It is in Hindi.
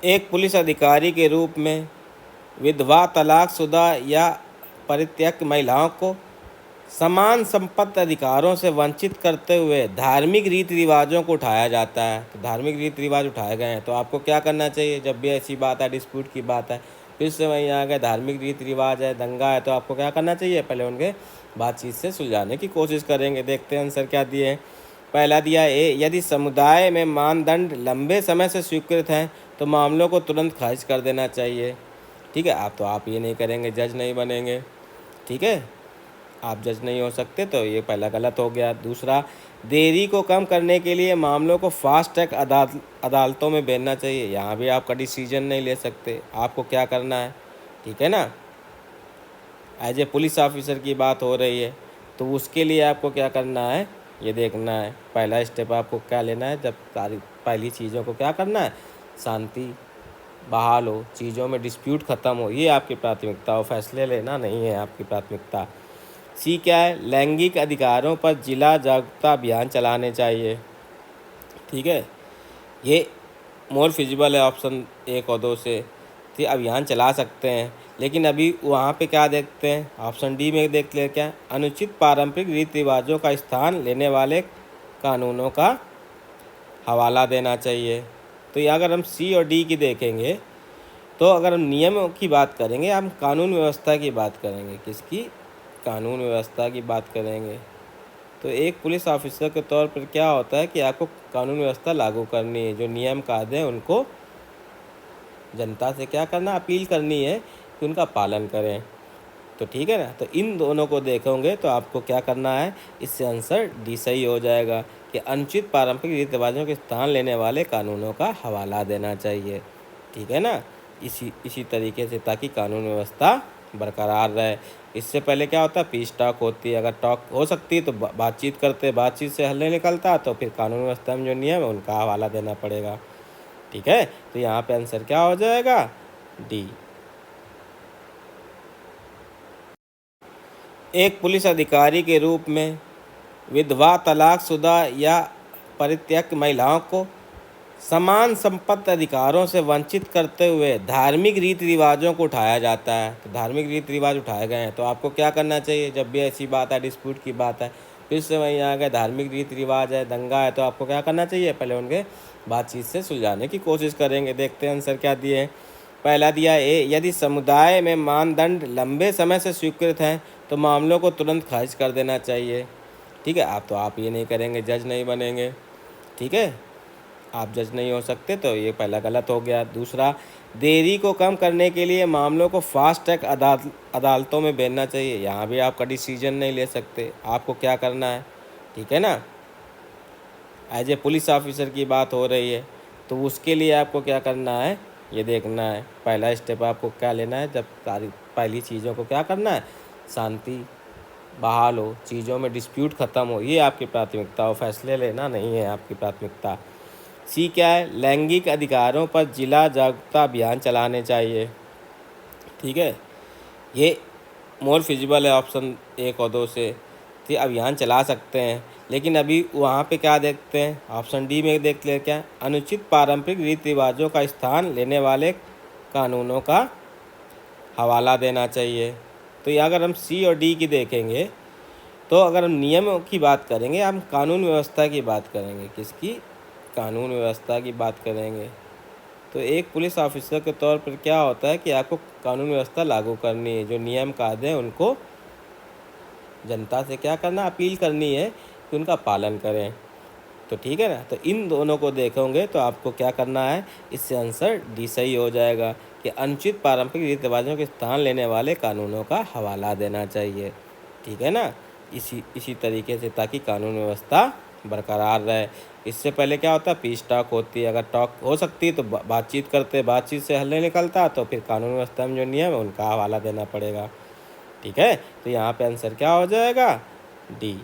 एक पुलिस अधिकारी के रूप में विधवा, तलाकशुदा या परित्यक्त महिलाओं को समान संपत्ति अधिकारों से वंचित करते हुए धार्मिक रीति रिवाजों को उठाया जाता है। तो धार्मिक रीति रिवाज उठाए गए हैं, तो आपको क्या करना चाहिए जब भी ऐसी बात है, डिस्प्यूट की बात है, फिर से वहीं आ गए धार्मिक रीति रिवाज है, दंगा है, तो आपको क्या करना चाहिए, पहले उनके बातचीत से सुलझाने की कोशिश करेंगे। देखते हैं आंसर क्या दिए हैं। पहला दिया ए, यदि समुदाय में मानदंड लंबे समय से स्वीकृत हैं तो मामलों को तुरंत खारिज कर देना चाहिए। ठीक है, आप ये नहीं करेंगे, जज नहीं बनेंगे। ठीक है, आप जज नहीं हो सकते, तो ये पहला गलत हो गया। दूसरा, देरी को कम करने के लिए मामलों को फास्ट ट्रैक अदालतों में भेजना चाहिए। यहाँ भी आपका डिसीजन नहीं ले सकते, आपको क्या करना है, ठीक है ना। एज ए पुलिस ऑफिसर की बात हो रही है, तो उसके लिए आपको क्या करना है, ये देखना है। पहला स्टेप आपको क्या लेना है, जब पहली चीज़ों को क्या करना है, शांति बहाल हो, चीज़ों में डिस्प्यूट ख़त्म हो, ये आपकी प्राथमिकता हो। फैसले लेना नहीं है आपकी प्राथमिकता। सी क्या है, लैंगिक अधिकारों पर जिला जागरूकता अभियान चलाने चाहिए। ठीक है, ये मोर फिजिबल है ऑप्शन 1 और 2 से। तो अभियान चला सकते हैं, लेकिन अभी वहाँ पे क्या देखते हैं, ऑप्शन डी में देख ले क्या, अनुचित पारंपरिक रीति रिवाजों का स्थान लेने वाले कानूनों का हवाला देना चाहिए। तो ये अगर हम सी और डी की देखेंगे, तो अगर हम नियमों की बात करेंगे, हम कानून व्यवस्था की बात करेंगे। किसकी, कानून व्यवस्था की बात करेंगे। तो एक पुलिस ऑफिसर के तौर पर क्या होता है कि आपको कानून व्यवस्था लागू करनी है, जो नियम कायदे हैं उनको जनता से क्या करना, अपील करनी है कि उनका पालन करें। तो ठीक है ना, तो इन दोनों को देखोगे तो आपको क्या करना है, इससे आंसर डी सही हो जाएगा कि अनुचित पारंपरिक रीति रिवाजों के स्थान लेने वाले कानूनों का हवाला देना चाहिए। ठीक है ना, इसी तरीके से, ताकि कानून व्यवस्था बरकरार रहे। इससे पहले क्या होता है, पीस टॉक होती है, अगर टॉक हो सकती है तो बातचीत करते, बातचीत से हल नहीं निकलता तो फिर कानून व्यवस्था में जो नियम है उनका हवाला देना पड़ेगा। ठीक है, तो यहाँ पे आंसर क्या हो जाएगा, डी। एक पुलिस अधिकारी के रूप में विधवा, तलाकशुदा या परित्यक्त महिलाओं को समान संपत्ति अधिकारों से वंचित करते हुए धार्मिक रीति रिवाजों को उठाया जाता है। तो धार्मिक रीति रिवाज उठाए गए हैं, तो आपको क्या करना चाहिए जब भी ऐसी बात है, डिस्प्यूट की बात है, फिर से वहीं आ गए धार्मिक रीति रिवाज है, दंगा है, तो आपको क्या करना चाहिए, पहले उनके बातचीत से सुलझाने की कोशिश करेंगे। देखते हैं आंसर क्या दिए हैं। पहला दिया ए, यदि समुदाय में मानदंड लंबे समय से स्वीकृत हैं तो मामलों को तुरंत खारिज कर देना चाहिए। ठीक है, आप ये नहीं करेंगे, जज नहीं बनेंगे। ठीक है, आप जज नहीं हो सकते, तो ये पहला गलत हो गया। दूसरा, देरी को कम करने के लिए मामलों को फास्ट ट्रैक अदालतों में भेजना चाहिए। यहाँ भी आपका डिसीजन नहीं ले सकते, आपको क्या करना है, ठीक है ना। एज ए पुलिस ऑफिसर की बात हो रही है, तो उसके लिए आपको क्या करना है, ये देखना है। पहला स्टेप आपको क्या लेना है, जब पहली चीज़ों को क्या करना है, शांति बहाल हो, चीज़ों में डिस्प्यूट ख़त्म हो, ये आपकी प्राथमिकता हो। फैसले लेना नहीं है आपकी प्राथमिकता। सी क्या है, लैंगिक अधिकारों पर जिला जागरूकता अभियान चलाने चाहिए। ठीक है, ये मोर फिजिबल है ऑप्शन 1 और 2 से। तो अभियान चला सकते हैं, लेकिन अभी वहाँ पे क्या देखते हैं, ऑप्शन डी में देख ले क्या, अनुचित पारंपरिक रीति रिवाजों का स्थान लेने वाले कानूनों का हवाला देना चाहिए। तो ये अगर हम सी और डी की देखेंगे, तो अगर हम नियमों की बात करेंगे, हम कानून व्यवस्था की बात करेंगे। किसकी, कानून व्यवस्था की बात करेंगे। तो एक पुलिस ऑफिसर के तौर पर क्या होता है कि आपको कानून व्यवस्था लागू करनी है, जो नियम कायदे हैं उनको जनता से क्या करना, अपील करनी है कि उनका पालन करें। तो ठीक है ना, तो इन दोनों को देखोगे तो आपको क्या करना है, इससे आंसर डी सही हो जाएगा कि अनुचित पारंपरिक रीति रिवाजों के स्थान लेने वाले कानूनों का हवाला देना चाहिए। ठीक है ना, इसी तरीके से, ताकि कानून व्यवस्था बरकरार रहे। इससे पहले क्या होता है, पीस टॉक होती है, अगर टॉक हो सकती है तो बातचीत करते, बातचीत से हल नहीं निकलता तो फिर कानून व्यवस्था में जो नियम है उनका हवाला देना पड़ेगा। ठीक है, तो यहाँ पे आंसर क्या हो जाएगा, डी।